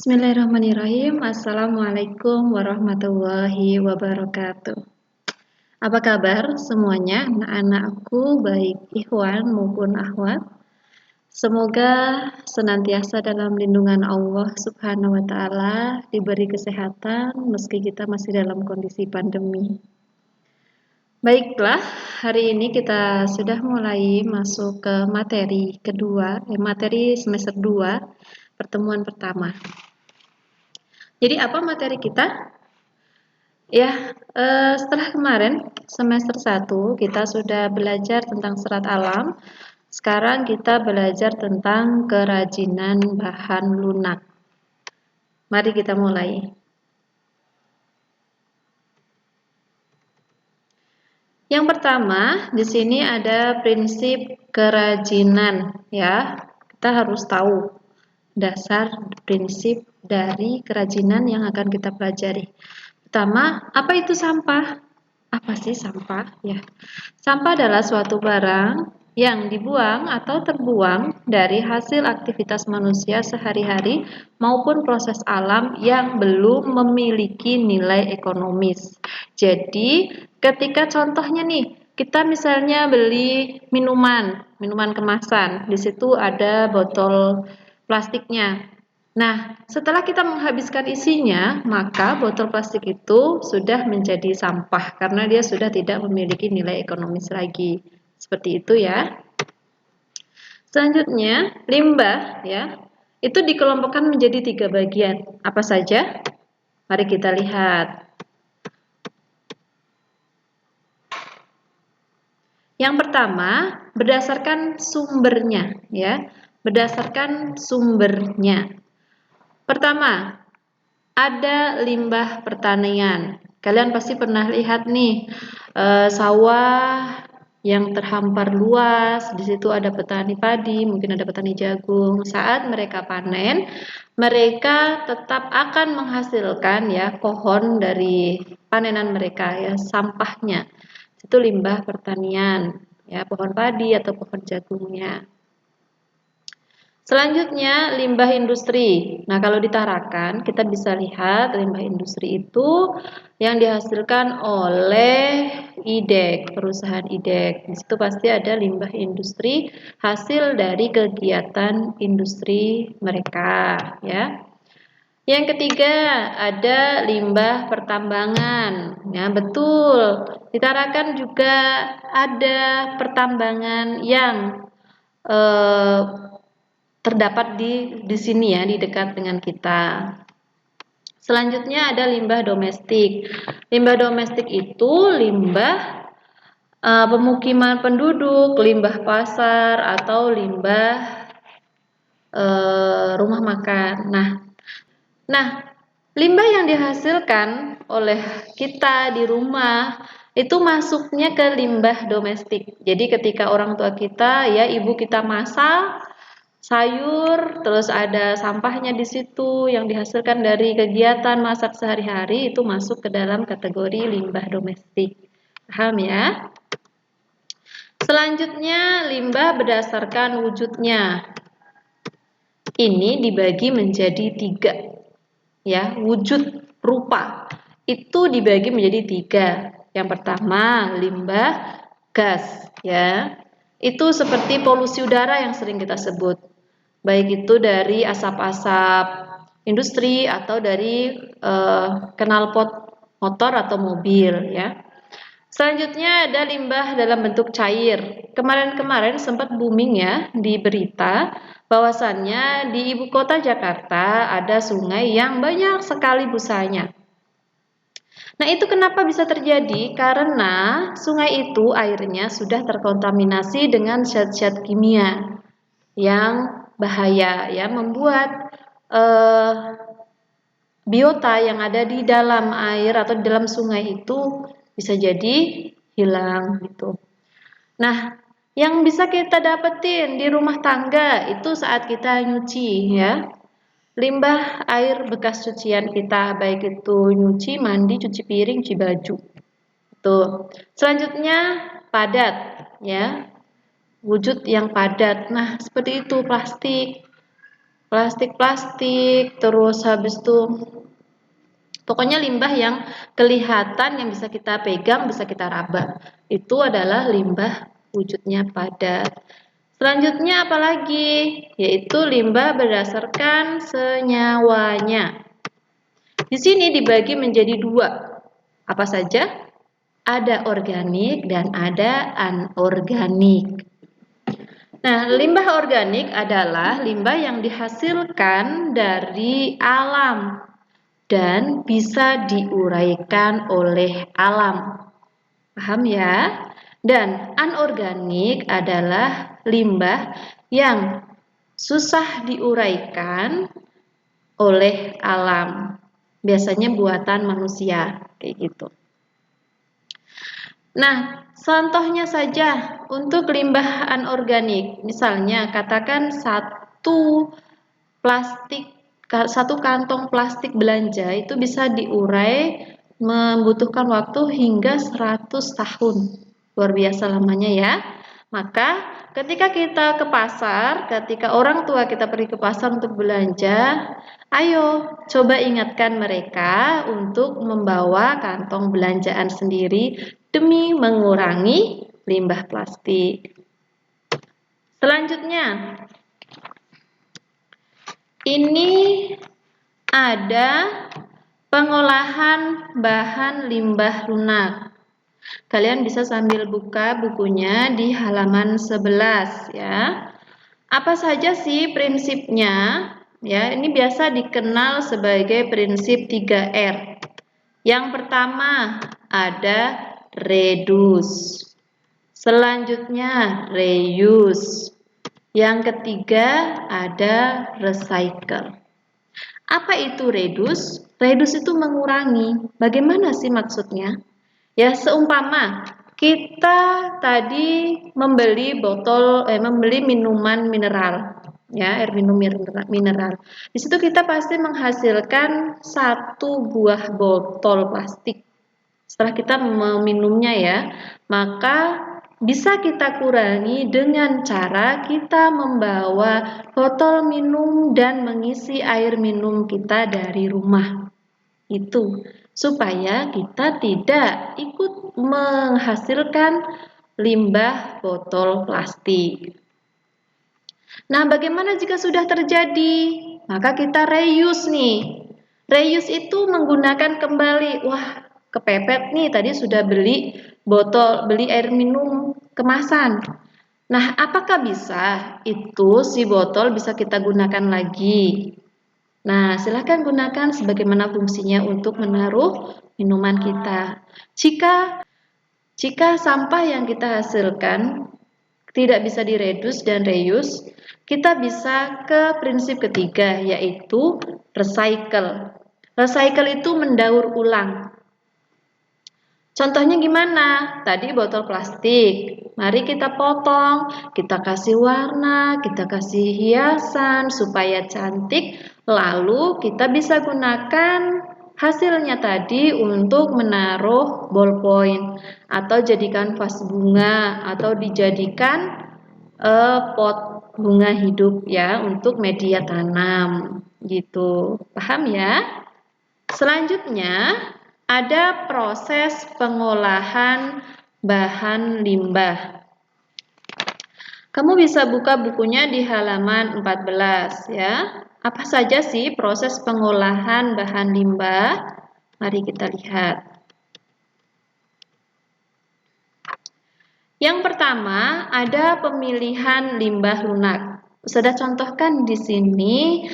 Bismillahirrahmanirrahim. Assalamualaikum warahmatullahi wabarakatuh. Apa kabar semuanya, anak-anakku, baik ikhwan maupun akhwat? Semoga senantiasa dalam lindungan Allah Subhanahu wa Ta'ala, diberi kesehatan meski kita masih dalam kondisi pandemi. Baiklah, hari ini kita sudah mulai masuk ke materi kedua, materi semester 2, pertemuan pertama. Jadi apa materi kita? Ya, setelah kemarin semester 1 kita sudah belajar tentang serat alam. Sekarang kita belajar tentang kerajinan bahan lunak. Mari kita mulai. Yang pertama, di sini ada prinsip kerajinan, ya. Kita harus tahu dasar prinsip dari kerajinan yang akan kita pelajari. Pertama, apa itu sampah? Apa sih sampah? Ya, sampah adalah suatu barang yang dibuang atau terbuang dari hasil aktivitas manusia sehari-hari maupun proses alam yang belum memiliki nilai ekonomis. Jadi, ketika contohnya nih, kita misalnya beli minuman kemasan, di situ ada botol plastiknya. Nah, setelah kita menghabiskan isinya, maka botol plastik itu sudah menjadi sampah karena dia sudah tidak memiliki nilai ekonomis lagi. Seperti itu ya. Selanjutnya, limbah ya. Itu dikelompokkan menjadi 3 bagian. Apa saja? Mari kita lihat. Yang pertama, berdasarkan sumbernya ya. Berdasarkan sumbernya. Pertama, ada limbah pertanian. Kalian pasti pernah lihat nih, sawah yang terhampar luas. Di situ ada petani padi, mungkin ada petani jagung. Saat mereka panen, mereka tetap akan menghasilkan ya pohon dari panenan mereka ya, sampahnya. Itu limbah pertanian, ya pohon padi atau pohon jagungnya. Selanjutnya, limbah industri. Nah, kalau ditarakan, kita bisa lihat limbah industri itu yang dihasilkan oleh IDEC, perusahaan IDEC. Di situ pasti ada limbah industri hasil dari kegiatan industri mereka, ya. Yang ketiga, ada limbah pertambangan. Ya, betul. Ditarakan juga ada pertambangan yang terdapat di sini ya, di dekat dengan kita. Selanjutnya ada limbah domestik. Limbah domestik itu limbah pemukiman penduduk, limbah pasar atau limbah rumah makan. Nah, limbah yang dihasilkan oleh kita di rumah itu masuknya ke limbah domestik. Jadi ketika orang tua kita ya, ibu kita masak sayur, terus ada sampahnya di situ yang dihasilkan dari kegiatan masak sehari-hari, itu masuk ke dalam kategori limbah domestik. Paham ya? Selanjutnya, limbah berdasarkan wujudnya. Ini dibagi menjadi 3. Ya, wujud rupa. Itu dibagi menjadi 3. Yang pertama, limbah gas, ya. Itu seperti polusi udara yang sering kita sebut. Baik itu dari asap-asap industri atau dari knalpot motor atau mobil ya. Selanjutnya ada limbah dalam bentuk cair. Kemarin-kemarin sempat booming ya di berita bahwasannya di ibu kota Jakarta ada sungai yang banyak sekali busanya. Nah, itu kenapa bisa terjadi? Karena sungai itu airnya sudah terkontaminasi dengan zat-zat kimia yang bahaya ya, membuat biota yang ada di dalam air atau di dalam sungai itu bisa jadi hilang gitu. Nah, yang bisa kita dapetin di rumah tangga itu saat kita nyuci ya. Limbah air bekas cucian kita, baik itu nyuci, mandi, cuci piring, cuci baju. Tuh. Selanjutnya padat ya. Wujud yang padat. Nah, seperti itu plastik. plastik-plastik, terus habis itu pokoknya limbah yang kelihatan, yang bisa kita pegang, bisa kita raba. Itu adalah limbah wujudnya padat. Selanjutnya apalagi? Yaitu limbah berdasarkan senyawanya. Di sini dibagi menjadi dua. Apa saja? Ada organik dan ada anorganik. Nah, limbah organik adalah limbah yang dihasilkan dari alam dan bisa diuraikan oleh alam. Paham ya? Dan anorganik adalah limbah yang susah diuraikan oleh alam. Biasanya buatan manusia, kayak gitu. Nah, contohnya saja untuk limbah anorganik. Misalnya katakan satu kantong plastik belanja itu bisa diurai membutuhkan waktu hingga 100 tahun. Luar biasa lamanya ya. Maka ketika kita ke pasar, ketika orang tua kita pergi ke pasar untuk belanja, ayo coba ingatkan mereka untuk membawa kantong belanjaan sendiri demi mengurangi limbah plastik. Selanjutnya, ini ada pengolahan bahan limbah lunak. Kalian bisa sambil buka bukunya di halaman 11 ya. Apa saja sih prinsipnya? Ya, ini biasa dikenal sebagai prinsip 3R. Yang pertama ada reduce. Selanjutnya reuse. Yang ketiga ada recycle. Apa itu reduce? Reduce itu mengurangi. Bagaimana sih maksudnya? Ya, seumpama kita tadi membeli minuman mineral, ya, air minum mineral. Di situ kita pasti menghasilkan satu buah botol plastik. Setelah kita meminumnya ya, maka bisa kita kurangi dengan cara kita membawa botol minum dan mengisi air minum kita dari rumah. Itu supaya kita tidak ikut menghasilkan limbah botol plastik. Nah, bagaimana jika sudah terjadi? Maka kita reuse nih. Reuse itu menggunakan kembali. Wah, kepepet nih, tadi sudah beli air minum kemasan. Nah, apakah bisa itu si botol bisa kita gunakan lagi? Nah, silakan gunakan sebagaimana fungsinya untuk menaruh minuman kita. Jika sampah yang kita hasilkan tidak bisa direduce dan reuse, kita bisa ke prinsip ketiga, yaitu recycle. Recycle itu mendaur ulang. Contohnya gimana? Tadi botol plastik. Mari kita potong, kita kasih warna, kita kasih hiasan supaya cantik. Lalu kita bisa gunakan hasilnya tadi untuk menaruh ballpoint atau jadikan vas bunga atau dijadikan pot bunga hidup ya untuk media tanam gitu. Paham ya? Selanjutnya ada proses pengolahan bahan limbah. Kamu bisa buka bukunya di halaman 14 ya. Apa saja sih proses pengolahan bahan limbah? Mari kita lihat. Yang pertama ada pemilihan limbah lunak. Sudah contohkan di sini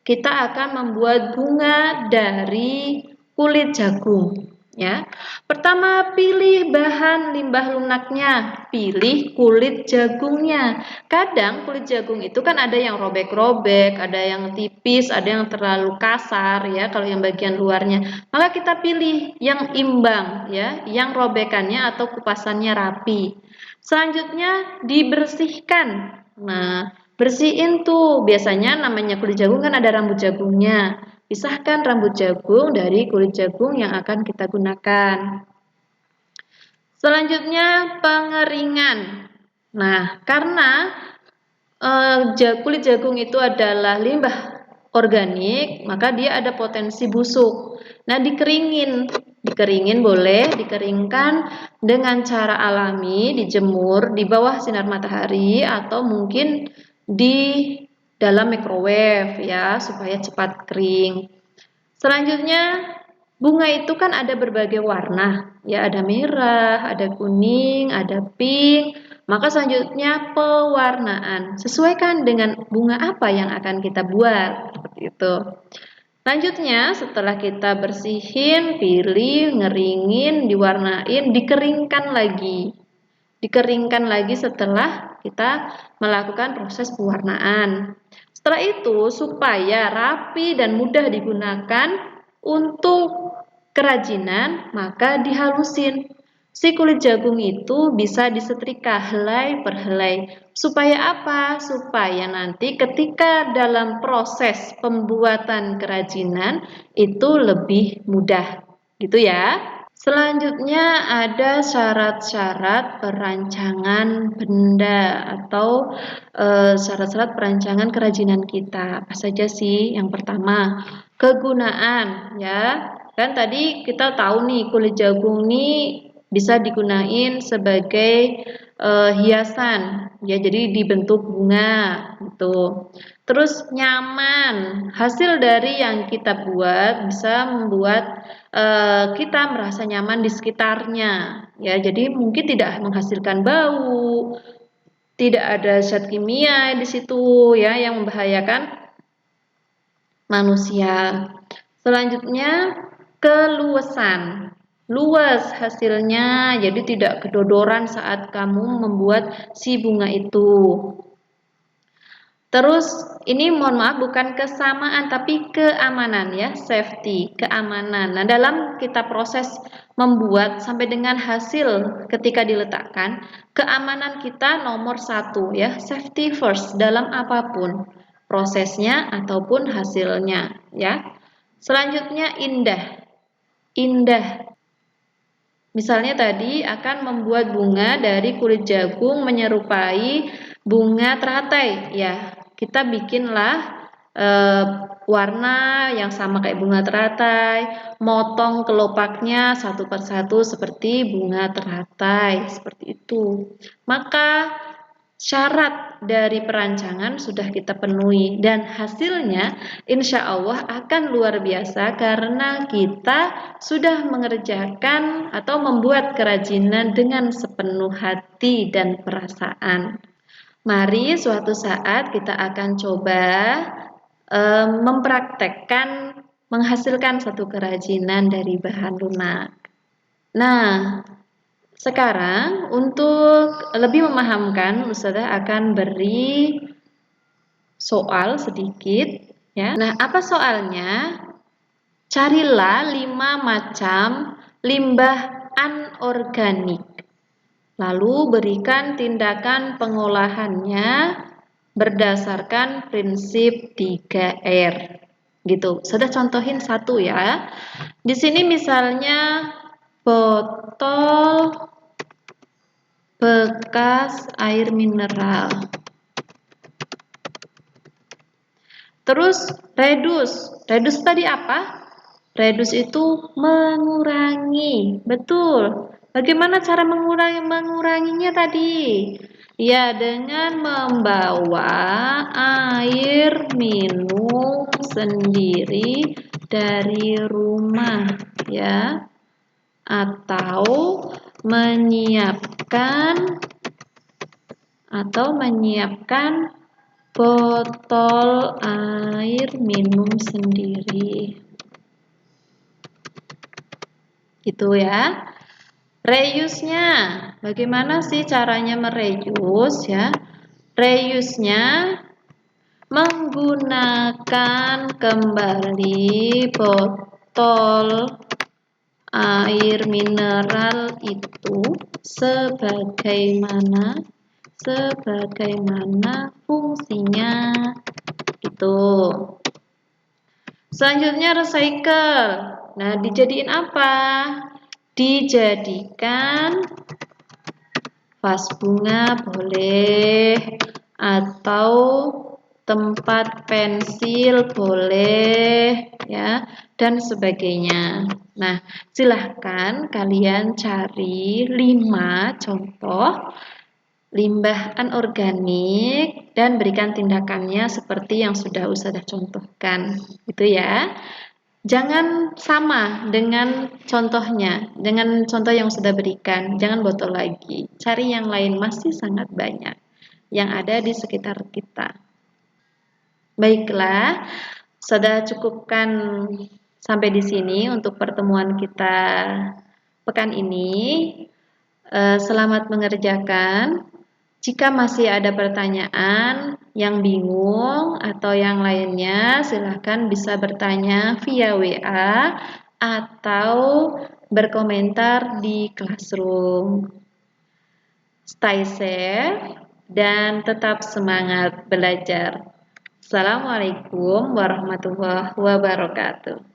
kita akan membuat bunga dari kulit jagung ya. Pertama, pilih bahan limbah lunaknya, pilih kulit jagungnya. Kadang kulit jagung itu kan ada yang robek-robek, ada yang tipis, ada yang terlalu kasar ya kalau yang bagian luarnya. Maka kita pilih yang imbang ya, yang robekannya atau kupasannya rapi. Selanjutnya dibersihkan. Nah, bersihin tuh, biasanya namanya kulit jagung kan ada rambut jagungnya. Pisahkan rambut jagung dari kulit jagung yang akan kita gunakan. Selanjutnya pengeringan. Nah, karena kulit jagung itu adalah limbah organik, maka dia ada potensi busuk. Nah, dikeringin boleh, dikeringkan dengan cara alami, dijemur di bawah sinar matahari atau mungkin di dalam microwave ya, supaya cepat kering. Selanjutnya, bunga itu kan ada berbagai warna, ya ada merah, ada kuning, ada pink. Maka selanjutnya pewarnaan. Sesuaikan dengan bunga apa yang akan kita buat, seperti itu. Selanjutnya, setelah kita bersihin, pilih, ngeringin, diwarnain, dikeringkan lagi. Dikeringkan lagi setelah kita melakukan proses pewarnaan. Setelah itu, supaya rapi dan mudah digunakan untuk kerajinan, maka dihalusin. Si kulit jagung itu bisa disetrika helai per helai. Supaya apa? Supaya nanti ketika dalam proses pembuatan kerajinan itu lebih mudah. Gitu ya. Selanjutnya ada syarat-syarat perancangan benda atau syarat-syarat perancangan kerajinan kita. Apa saja sih? Yang pertama, kegunaan ya. Kan tadi kita tahu nih kulit jagung nih bisa digunain sebagai hiasan ya, jadi dibentuk bunga gitu. Terus nyaman, hasil dari yang kita buat bisa membuat kita merasa nyaman di sekitarnya ya, jadi mungkin tidak menghasilkan bau, tidak ada zat kimia di situ ya yang membahayakan manusia. Selanjutnya keluasan, luas hasilnya, jadi tidak kedodoran saat kamu membuat si bunga itu. Terus ini mohon maaf bukan kesamaan tapi keamanan ya, safety, keamanan. Nah, dalam kita proses membuat sampai dengan hasil ketika diletakkan, keamanan kita nomor 1 ya, safety first dalam apapun prosesnya ataupun hasilnya ya. Selanjutnya indah. Indah. Misalnya tadi akan membuat bunga dari kulit jagung menyerupai bunga teratai ya. Kita bikinlah warna yang sama kayak bunga teratai, motong kelopaknya satu persatu seperti bunga teratai, seperti itu. Maka syarat dari perancangan sudah kita penuhi dan hasilnya insya Allah akan luar biasa karena kita sudah mengerjakan atau membuat kerajinan dengan sepenuh hati dan perasaan. Mari suatu saat kita akan coba mempraktekkan menghasilkan satu kerajinan dari bahan lunak. Nah, sekarang untuk lebih memahamkan, Ustazah akan beri soal sedikit ya. Nah, apa soalnya? Carilah 5 macam limbah anorganik. Lalu berikan tindakan pengolahannya berdasarkan prinsip 3R. Gitu. Sudah contohin satu ya. Di sini misalnya botol bekas air mineral. Terus redus. Redus tadi apa? Redus itu mengurangi. Betul. Bagaimana cara menguranginya tadi? Ya, dengan membawa air minum sendiri dari rumah ya. Atau menyiapkan botol air minum sendiri. Gitu ya. Reuse-nya, bagaimana sih caranya mereuse ya? Reuse-nya menggunakan kembali botol air mineral itu sebagaimana fungsinya itu. Selanjutnya recycle. Nah, dijadiin apa? Dijadikan vas bunga boleh, atau tempat pensil boleh ya, dan sebagainya. Nah, silahkan kalian cari 5 contoh limbah anorganik dan berikan tindakannya seperti yang sudah Ustazah contohkan, gitu ya. Jangan sama dengan contohnya, dengan contoh yang sudah berikan, jangan botol lagi. Cari yang lain, masih sangat banyak yang ada di sekitar kita. Baiklah, sudah cukupkan sampai di sini untuk pertemuan kita pekan ini. Selamat mengerjakan. Jika masih ada pertanyaan yang bingung atau yang lainnya, silahkan bisa bertanya via WA atau berkomentar di Classroom. Stay safe dan tetap semangat belajar. Assalamualaikum warahmatullahi wabarakatuh.